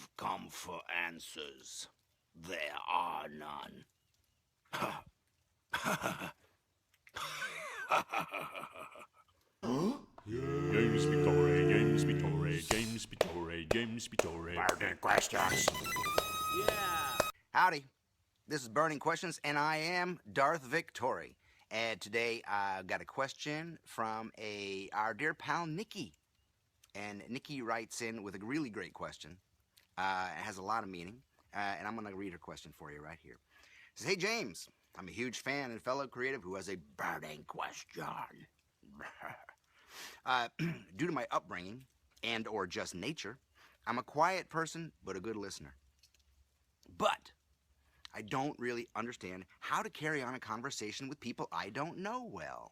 I've come for answers. There are none. Games Vitore, Games Vitore, Games Vitore, Games Vitore. Burning Questions. Yeah! Howdy, this is Burning Questions, and I am Darth Victory. And today I've got a question from our dear pal Nikki. And Nikki writes in with a really great question. It has a lot of meaning, and I'm going to read her question for you right here. It says, "Hey James, I'm a huge fan and fellow creative who has a burning question. Due to my upbringing and or just nature, I'm a quiet person but a good listener. But I don't really understand how to carry on a conversation with people I don't know well,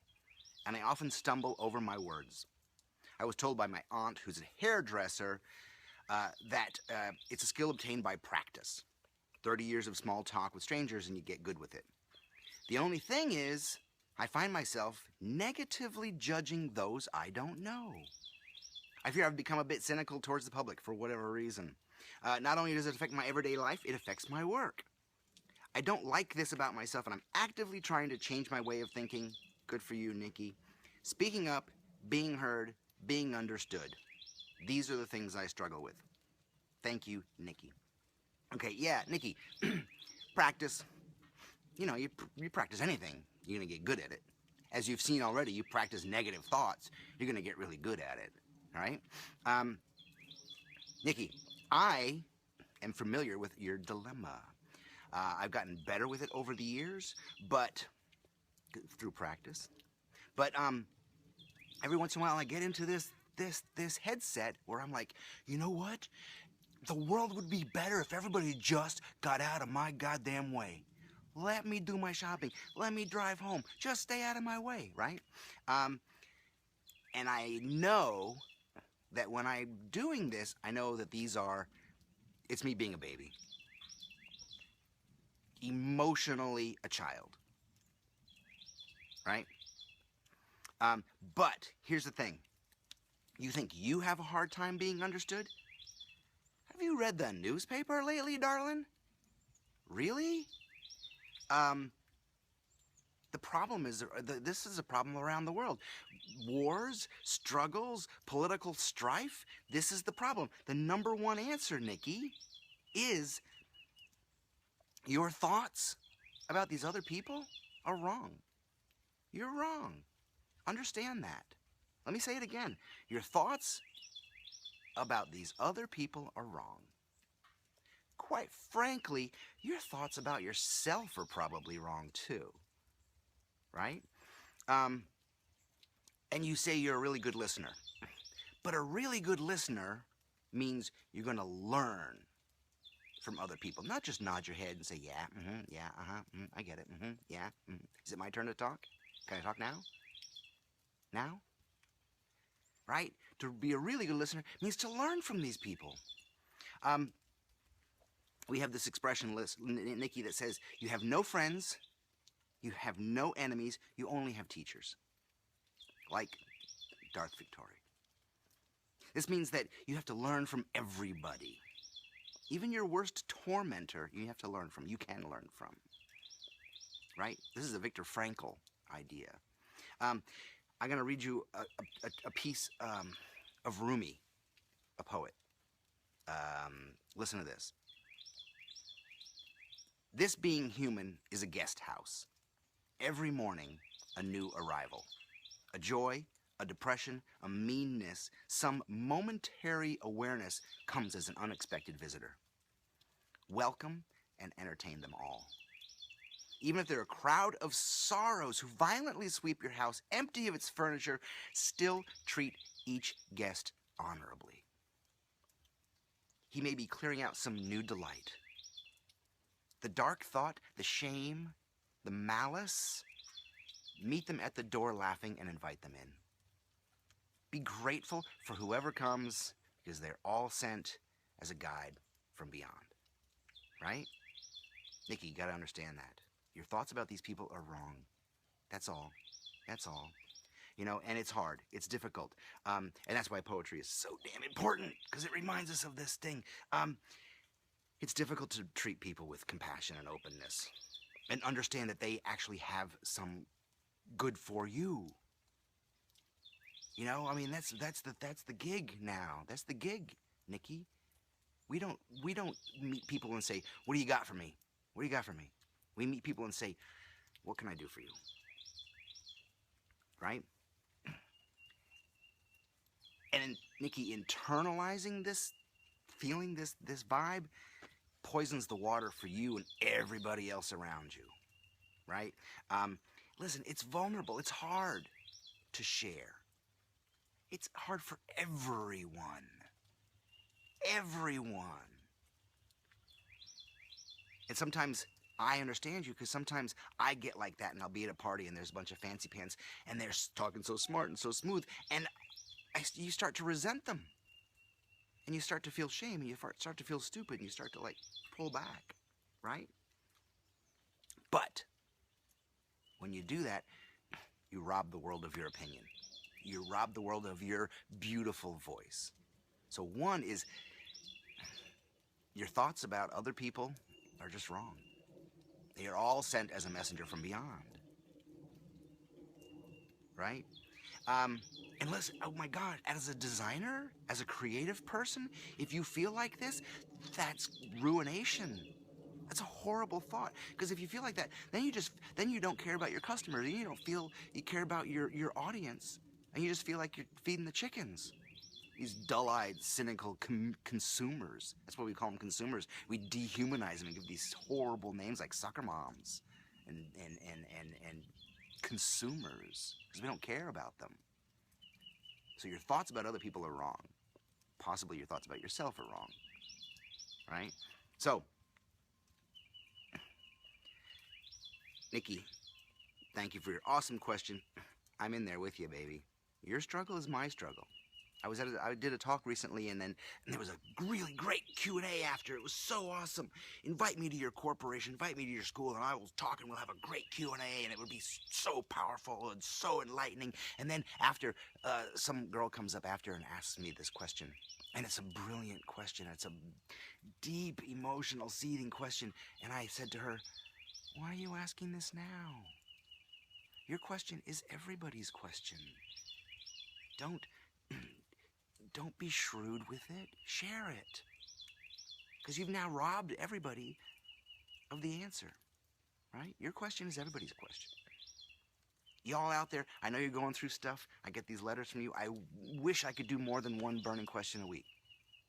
and I often stumble over my words. I was told by my aunt, who's a hairdresser, that it's a skill obtained by practice. 30 years of small talk with strangers and you get good with it. The only thing is, I find myself negatively judging those I don't know. I fear I've become a bit cynical towards the public for whatever reason. Not only does it affect my everyday life, it affects my work. I don't like this about myself, and I'm actively trying to change my way of thinking. Good for you, Nikki. Speaking up, being heard, being understood. These are the things I struggle with. Thank you, Nikki." Okay, yeah, Nikki, practice. You know, you practice anything, you're going to get good at it. As you've seen already, you practice negative thoughts, you're going to get really good at it. All right? Nikki, I am familiar with your dilemma. I've gotten better with it over the years, but through practice. But every once in a while, I get into this headset where I'm like, you know what? The world would be better if everybody just got out of my goddamn way. Let me do my shopping. Let me drive home. Just stay out of my way, right? And I know that when I'm doing this, I know that it's me being a baby. Emotionally a child. Right? But here's the thing. You think you have a hard time being understood? Have you read the newspaper lately, darling? Really? The problem is, this is a problem around the world. Wars, struggles, political strife, this is the problem. The number one answer, Nikki, is your thoughts about these other people are wrong. You're wrong. Understand that. Let me say it again. Your thoughts about these other people are wrong. Quite frankly, your thoughts about yourself are probably wrong too. Right? And you say you're a really good listener. But a really good listener means you're going to learn from other people. Not just nod your head and say, yeah, yeah, I get it, yeah. Is it my turn to talk? Can I talk now? Now? Right? To be a really good listener means to learn from these people. We have this expression list, Nikki, that says you have no friends, you have no enemies, you only have teachers. Like Darth Victory. This means that you have to learn from everybody. Even your worst tormentor, you have to learn from. You can learn from. Right? This is a Viktor Frankl idea. I'm going to read you a piece of Rumi, a poet. Listen to this. "This being human is a guest house. Every morning, a new arrival. A joy, a depression, a meanness, some momentary awareness comes as an unexpected visitor. Welcome and entertain them all. Even if they're a crowd of sorrows who violently sweep your house empty of its furniture, still treat each guest honorably. He may be clearing out some new delight. The dark thought, the shame, the malice, meet them at the door laughing and invite them in. Be grateful for whoever comes because they're all sent as a guide from beyond." Right? Nikki, you got to understand that. Your thoughts about these people are wrong. That's all. That's all. You know, and it's hard. It's difficult. And that's why poetry is so damn important, because it reminds us of this thing. It's difficult to treat people with compassion and openness and understand that they actually have some good for you. You know, I mean, that's the gig now. That's the gig, Nikki. We don't meet people and say, "What do you got for me? What do you got for me?" We meet people and say, "What can I do for you?" Right? And Nikki, internalizing this feeling, this vibe, poisons the water for you and everybody else around you. Right? Listen, it's vulnerable. It's hard to share. It's hard for everyone. Everyone. And sometimes I understand you, because sometimes I get like that, and I'll be at a party and there's a bunch of fancy pants and they're talking so smart and so smooth, and you start to resent them. And you start to feel shame, and you start to feel stupid, and you start to like pull back, right? But when you do that, you rob the world of your opinion. You rob the world of your beautiful voice. So one is, your thoughts about other people are just wrong. They are all sent as a messenger from beyond. Right? And listen, oh my God, as a designer, as a creative person, if you feel like this, that's ruination. That's a horrible thought. Because if you feel like that, then you don't care about your customers. Then you don't feel you care about your audience. And you just feel like you're feeding the chickens. These dull-eyed, cynical consumers. That's why we call them consumers. We dehumanize them and give these horrible names like sucker moms and consumers, because we don't care about them. So your thoughts about other people are wrong. Possibly your thoughts about yourself are wrong. Right? So, Nikki, thank you for your awesome question. I'm in there with you, baby. Your struggle is my struggle. I did a talk recently, and there was a really great Q&A after. It was so awesome. Invite me to your corporation, invite me to your school, and I will talk, and we'll have a great Q&A, and it would be so powerful and so enlightening. And then after, some girl comes up after and asks me this question, and it's a brilliant question. It's a deep, emotional, seething question. And I said to her, "Why are you asking this now? Your question is everybody's question. Don't be shrewd with it. Share it. Because you've now robbed everybody of the answer, right? Your question is everybody's question. Y'all out there, I know you're going through stuff. I get these letters from you. I wish I could do more than one burning question a week,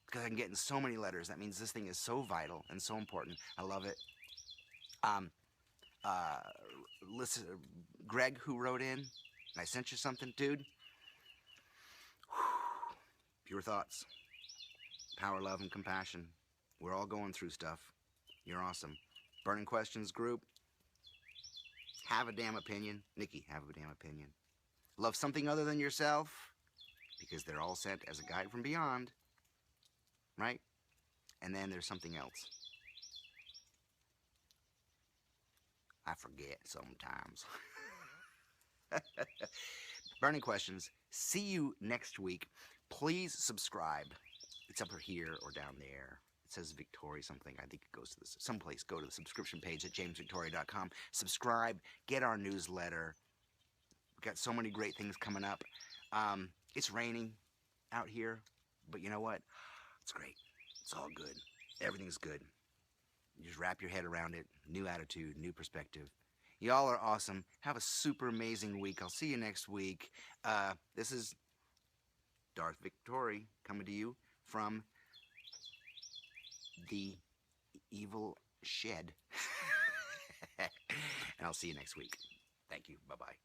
because I'm getting so many letters. That means this thing is so vital and so important. I love it. Listen, Greg, who wrote in, and I sent you something, dude. Pure thoughts, power, love, and compassion. We're all going through stuff. You're awesome. Burning Questions group. Have a damn opinion. Nikki, have a damn opinion. Love something other than yourself, because they're all sent as a guide from beyond. Right? And then there's something else. I forget sometimes. Burning Questions. See you next week. Please subscribe. It's up here or down there. It says Victoria something. I think it goes to this someplace. Go to the subscription page at jamesvictoria.com. Subscribe. Get our newsletter. We've got so many great things coming up. It's raining out here, but you know what? It's great. It's all good. Everything's good. You just wrap your head around it. New attitude, new perspective. Y'all are awesome. Have a super amazing week. I'll see you next week. This is Darth Victoria coming to you from the evil shed. And I'll see you next week. Thank you. Bye-bye.